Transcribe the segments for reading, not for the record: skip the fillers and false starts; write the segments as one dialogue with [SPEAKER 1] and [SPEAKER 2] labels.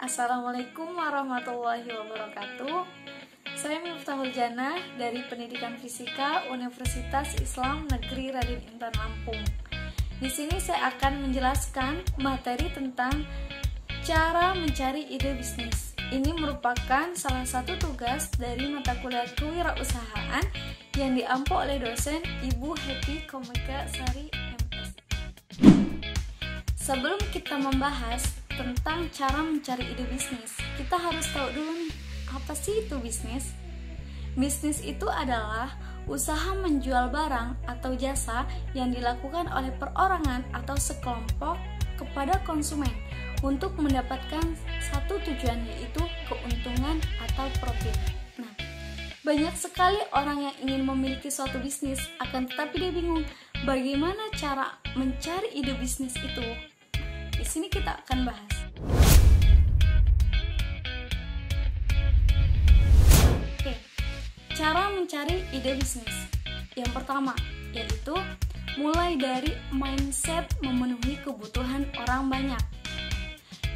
[SPEAKER 1] Assalamualaikum warahmatullahi wabarakatuh. Saya Miftahul Jannah dari Pendidikan Fisika Universitas Islam Negeri Raden Intan Lampung. Di sini saya akan menjelaskan materi tentang cara mencari ide bisnis. Ini merupakan salah satu tugas dari mata kuliah kewirausahaan yang diampu oleh dosen Ibu Happy Komika Sari MS. Sebelum kita membahas tentang cara mencari ide bisnis, kita harus tahu dulu nih, apa sih itu bisnis? Bisnis itu adalah usaha menjual barang atau jasa yang dilakukan oleh perorangan atau sekelompok kepada konsumen untuk mendapatkan satu tujuan, yaitu keuntungan atau profit. Nah, banyak sekali orang yang ingin memiliki suatu bisnis, akan tetapi dia bingung bagaimana cara mencari ide bisnis itu. Di sini kita akan bahas. Oke, cara mencari ide bisnis. Yang pertama, yaitu mulai dari mindset memenuhi kebutuhan orang banyak.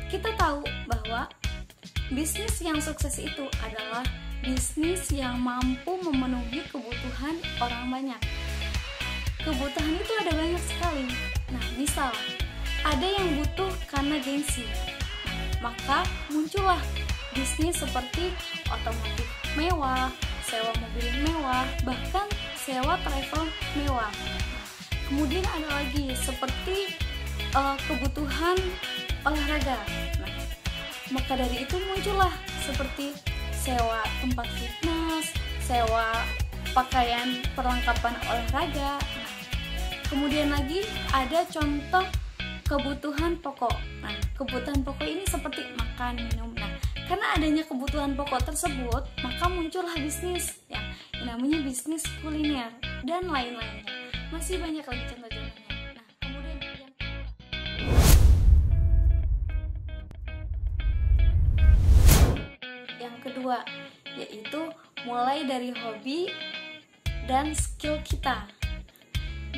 [SPEAKER 1] Kita tahu bahwa bisnis yang sukses itu adalah bisnis yang mampu memenuhi kebutuhan orang banyak. Kebutuhan itu ada banyak sekali. Nah, misal ada yang butuh karena gengsi, maka muncullah bisnis seperti otomotif mewah, sewa mobil mewah, bahkan sewa travel mewah. Kemudian ada lagi seperti kebutuhan olahraga. Nah, maka dari itu muncullah seperti sewa tempat fitness, sewa pakaian perlengkapan olahraga. Nah, kemudian lagi ada contoh kebutuhan pokok. Nah, kebutuhan pokok ini seperti makan, minum. Nah, karena adanya kebutuhan pokok tersebut, maka muncullah bisnis yang namanya bisnis kuliner dan lain-lainnya. Masih banyak lagi contoh-contohnya. Nah, kemudian yang kedua yaitu mulai dari hobi dan skill kita.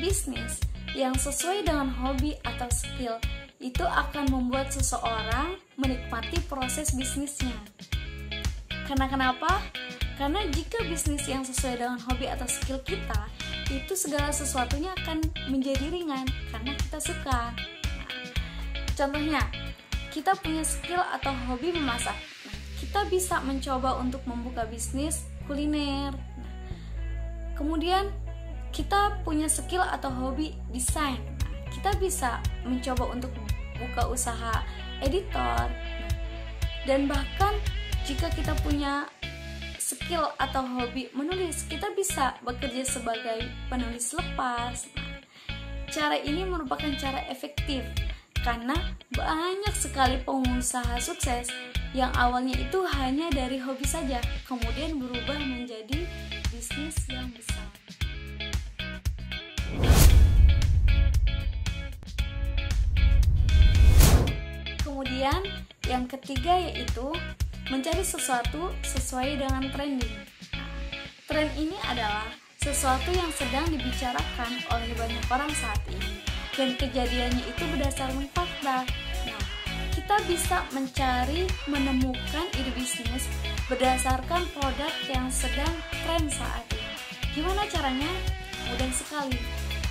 [SPEAKER 1] Bisnis yang sesuai dengan hobi atau skill itu akan membuat seseorang menikmati proses bisnisnya. Karena kenapa? Karena jika bisnis yang sesuai dengan hobi atau skill kita, itu segala sesuatunya akan menjadi ringan karena kita suka. Nah, contohnya, kita punya skill atau hobi memasak. Nah, kita bisa mencoba untuk membuka bisnis kuliner. Nah, kemudian kita punya skill atau hobi desain. Nah, kita bisa mencoba untuk buka usaha editor. Nah, dan bahkan jika kita punya skill atau hobi menulis, kita bisa bekerja sebagai penulis lepas. Nah, cara ini merupakan cara efektif karena banyak sekali pengusaha sukses yang awalnya itu hanya dari hobi saja, kemudian berubah menjadi bisnis yang besar. Kemudian yang ketiga yaitu mencari sesuatu sesuai dengan trending. Nah, tren ini adalah sesuatu yang sedang dibicarakan oleh banyak orang saat ini dan kejadiannya itu berdasarkan fakta. Nah, kita bisa menemukan ide bisnis berdasarkan produk yang sedang tren saat ini. Gimana caranya? Mudah sekali.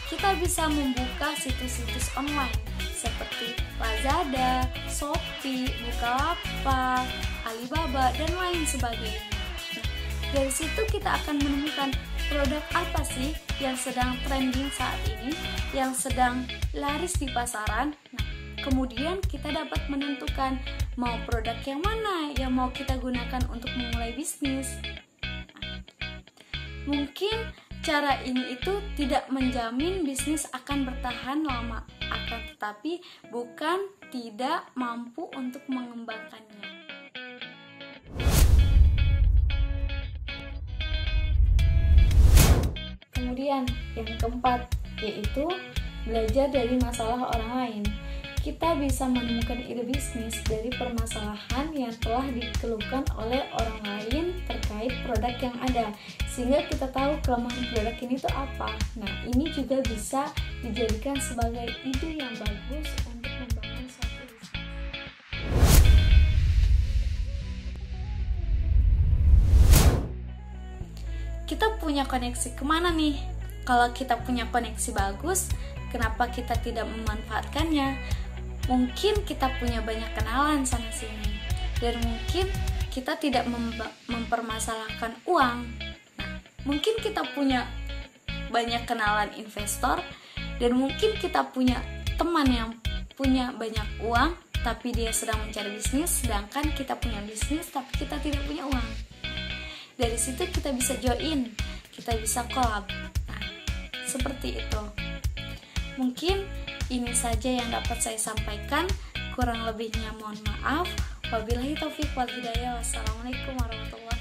[SPEAKER 1] Kita bisa membuka situs-situs online seperti Lazada, Shopee, Bukalapak, Alibaba, dan lain sebagainya. Nah, dari situ kita akan menemukan produk apa sih yang sedang trending saat ini, yang sedang laris di pasaran. Nah, kemudian kita dapat menentukan mau produk yang mana yang mau kita gunakan untuk memulai bisnis. Nah, mungkin cara ini itu tidak menjamin bisnis akan bertahan lama, akan tetapi bukan tidak mampu untuk mengembangkannya. Kemudian yang keempat yaitu belajar dari masalah orang lain. Kita bisa menemukan ide bisnis dari permasalahan yang telah dikeluhkan oleh orang lain terkait produk yang ada, sehingga kita tahu kelemahan produk ini itu apa. Nah, ini juga bisa dijadikan sebagai ide yang bagus untuk membangun suatu bisnis. kita punya koneksi kemana nih? Kalau kita punya koneksi bagus, kenapa kita tidak memanfaatkannya? Mungkin kita punya banyak kenalan sana sini, dan mungkin kita tidak mempermasalahkan uang. Nah, mungkin kita punya banyak kenalan investor, dan mungkin kita punya teman yang punya banyak uang tapi dia sedang mencari bisnis, sedangkan kita punya bisnis tapi kita tidak punya uang. Dari situ kita bisa join, kita bisa collab. Nah, seperti itu. Mungkin ini saja yang dapat saya sampaikan. Kurang lebihnya mohon maaf. Wabillahi taufiq wal hidayah. Wassalamualaikum warahmatullahi wabarakatuh.